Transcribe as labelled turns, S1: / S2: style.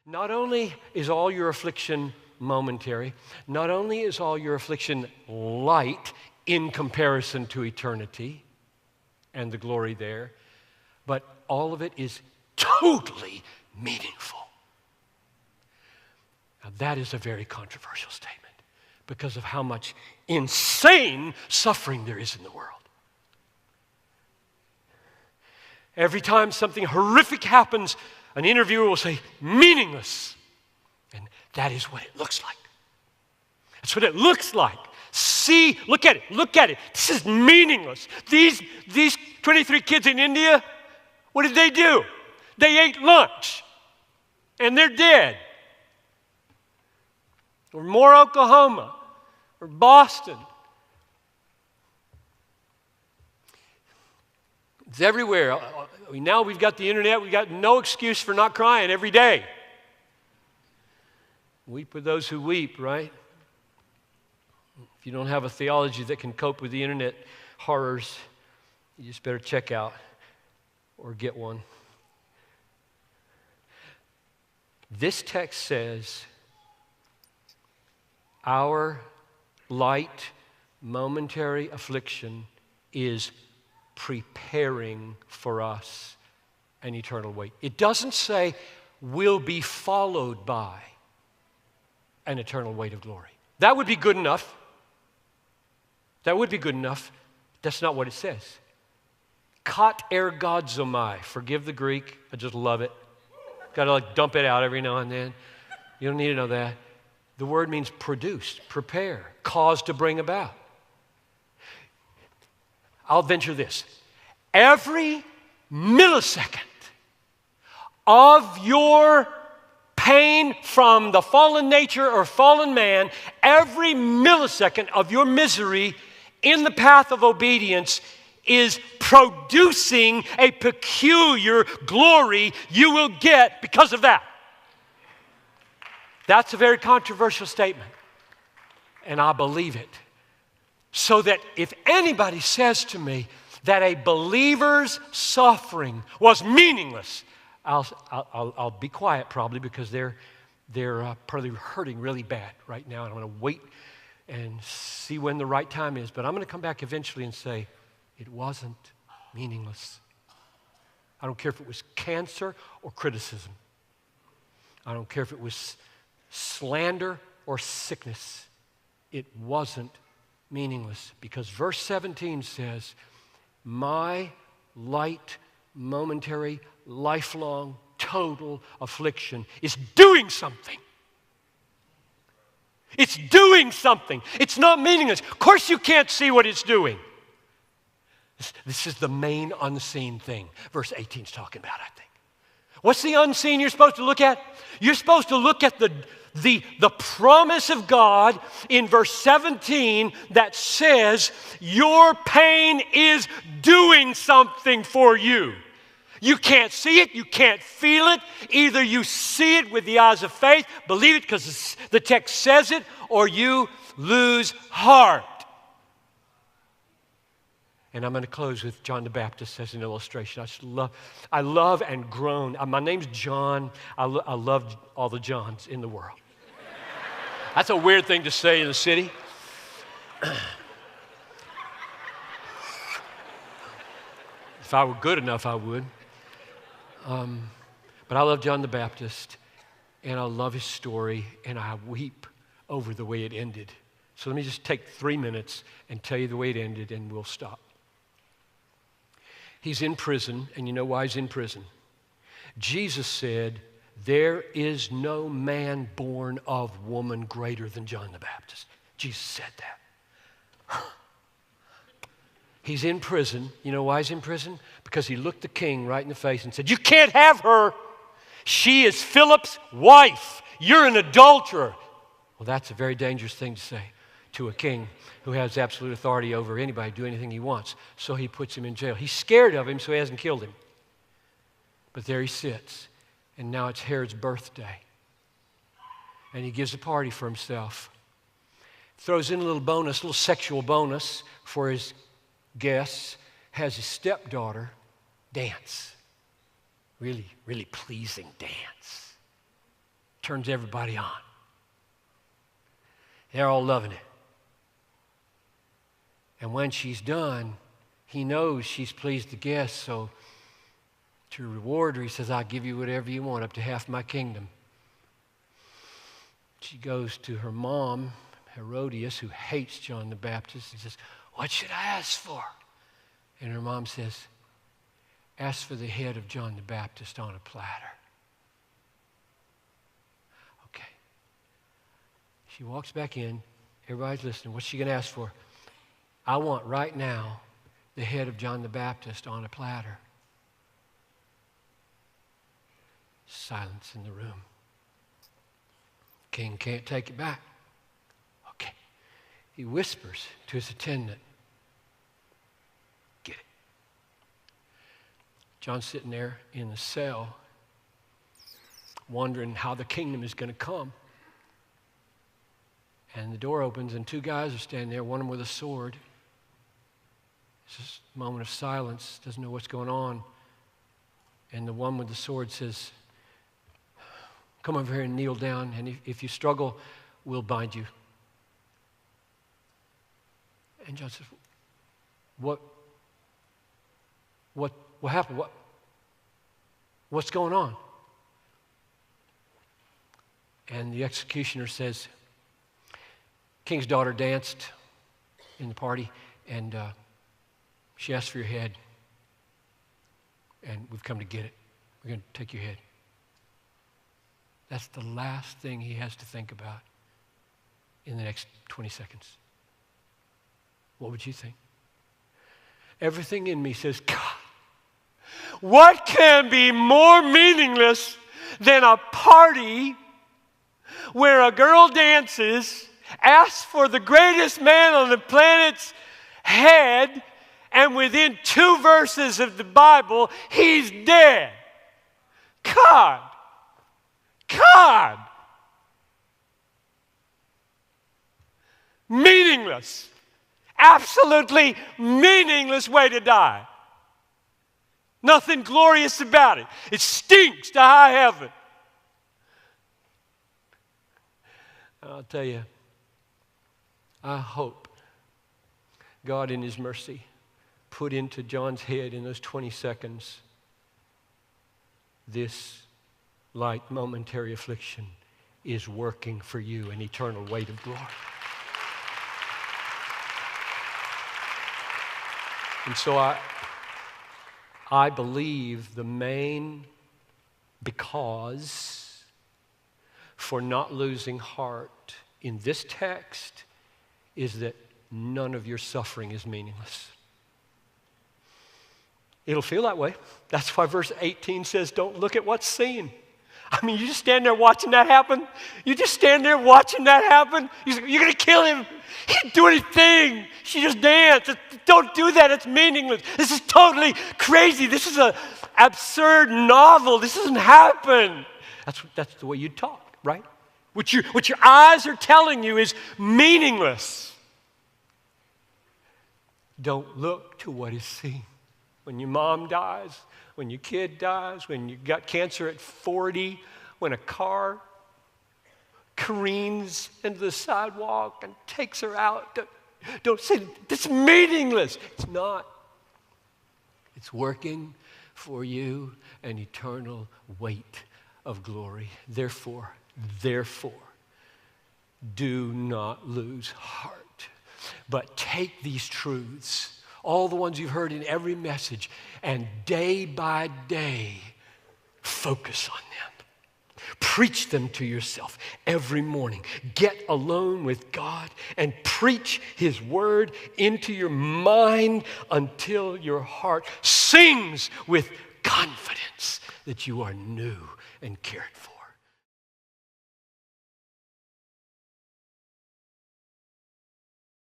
S1: Not only is all your affliction momentary, not only is all your affliction light in comparison to eternity and the glory there, but all of it is totally meaningful. Now that is a very controversial statement because of how much insane suffering there is in the world. Every time something horrific happens, an interviewer will say, meaningless. And that is what it looks like. That's what it looks like. See, look at it. This is meaningless. These 23 kids in India, what did they do? They ate lunch, and they're dead. Or Moore, Oklahoma, or Boston. It's everywhere. Now we've got the internet. We've got no excuse for not crying every day. Weep with those who weep, right? If you don't have a theology that can cope with the internet horrors, you just better check out or get one. This text says, our light, momentary affliction is preparing for us an eternal weight. It doesn't say will be followed by an eternal weight of glory. That would be good enough. That would be good enough. That's not what it says. Kat ergodzomai. Forgive the Greek. I just love it. Got to dump it out every now and then. You don't need to know that. The word means produce, prepare, cause to bring about. I'll venture this. Every millisecond of your pain from the fallen nature or fallen man, every millisecond of your misery in the path of obedience is producing a peculiar glory you will get because of that. That's a very controversial statement, and I believe it. So that if anybody says to me that a believer's suffering was meaningless, I'll be quiet probably because they're probably hurting really bad right now, and I'm going to wait and see when the right time is. But I'm going to come back eventually and say, it wasn't meaningless. I don't care if it was cancer or criticism. I don't care if it was slander or sickness. It wasn't meaningless because verse 17 says, my light, momentary, lifelong, total affliction is doing something. It's doing something. It's not meaningless. Of course you can't see what it's doing. This is the main unseen thing verse 18 is talking about, I think. What's the unseen you're supposed to look at? You're supposed to look at the promise of God in verse 17 that says your pain is doing something for you. You can't see it, you can't feel it. Either you see it with the eyes of faith, believe it because the text says it, or you lose heart. And I'm going to close with John the Baptist as an illustration. I love and groan. My name's John. I love all the Johns in the world. That's a weird thing to say in the city. If I were good enough, I would. But I love John the Baptist, and I love his story, and I weep over the way it ended. So let me just take 3 minutes and tell you the way it ended, and we'll stop. He's in prison, and you know why he's in prison? Jesus said, there is no man born of woman greater than John the Baptist. Jesus said that. He's in prison. You know why he's in prison? Because he looked the king right in the face and said, you can't have her. She is Philip's wife. You're an adulterer. Well, that's a very dangerous thing to say to a king who has absolute authority over anybody to do anything he wants. So he puts him in jail. He's scared of him, so he hasn't killed him. But there he sits, and now it's Herod's birthday. And he gives a party for himself. Throws in a little bonus, a little sexual bonus for his guests. Has his stepdaughter dance. Really, really pleasing dance. turns everybody on. They're all loving it. And when she's done, he knows she's pleased the guests, so to reward her, he says, I'll give you whatever you want, up to half my kingdom. She goes to her mom, Herodias, who hates John the Baptist, and says, what should I ask for? And her mom says, ask for the head of John the Baptist on a platter. Okay. She walks back in. Everybody's listening. What's she going to ask for? I want right now the head of John the Baptist on a platter. Silence in the room. King can't take it back. Okay. He whispers to his attendant, get it. John's sitting there in the cell, wondering how the kingdom is going to come. And the door opens, and two guys are standing there, one of them with a sword. It's just a moment of silence, doesn't know what's going on. And the one with the sword says, come over here and kneel down, and if you struggle, we'll bind you. And John says, what happened? What's going on? And the executioner says, King's daughter danced in the party, and she asked for your head, and we've come to get it. We're going to take your head. That's the last thing he has to think about in the next 20 seconds. What would you think? Everything in me says, God, what can be more meaningless than a party where a girl dances, asks for the greatest man on the planet's head, and within 2 verses of the Bible, he's dead? God! Meaningless. Absolutely meaningless way to die. Nothing glorious about it. It stinks to high heaven. I'll tell you, I hope God in his mercy put into John's head in those 20 seconds this light momentary affliction is working for you an eternal weight of glory. And so I believe the main because for not losing heart in this text is that none of your suffering is meaningless. It'll feel that way. That's why verse 18 says, don't look at what's seen. I mean, you just stand there watching that happen. You just stand there watching that happen. You're going to kill him. He didn't do anything. She just danced. Don't do that. It's meaningless. This is totally crazy. This is an absurd novel. This doesn't happen. That's the way you talk, right? What your eyes are telling you is meaningless. Don't look to what is seen. When your mom dies, when your kid dies, when you got cancer at 40, when a car careens into the sidewalk and takes her out, don't say, that's meaningless. It's not. It's working for you an eternal weight of glory. Therefore, do not lose heart, but take these truths, all the ones you've heard in every message, and day by day, focus on them. Preach them to yourself every morning. Get alone with God and preach his word into your mind until your heart sings with confidence that you are new and cared for.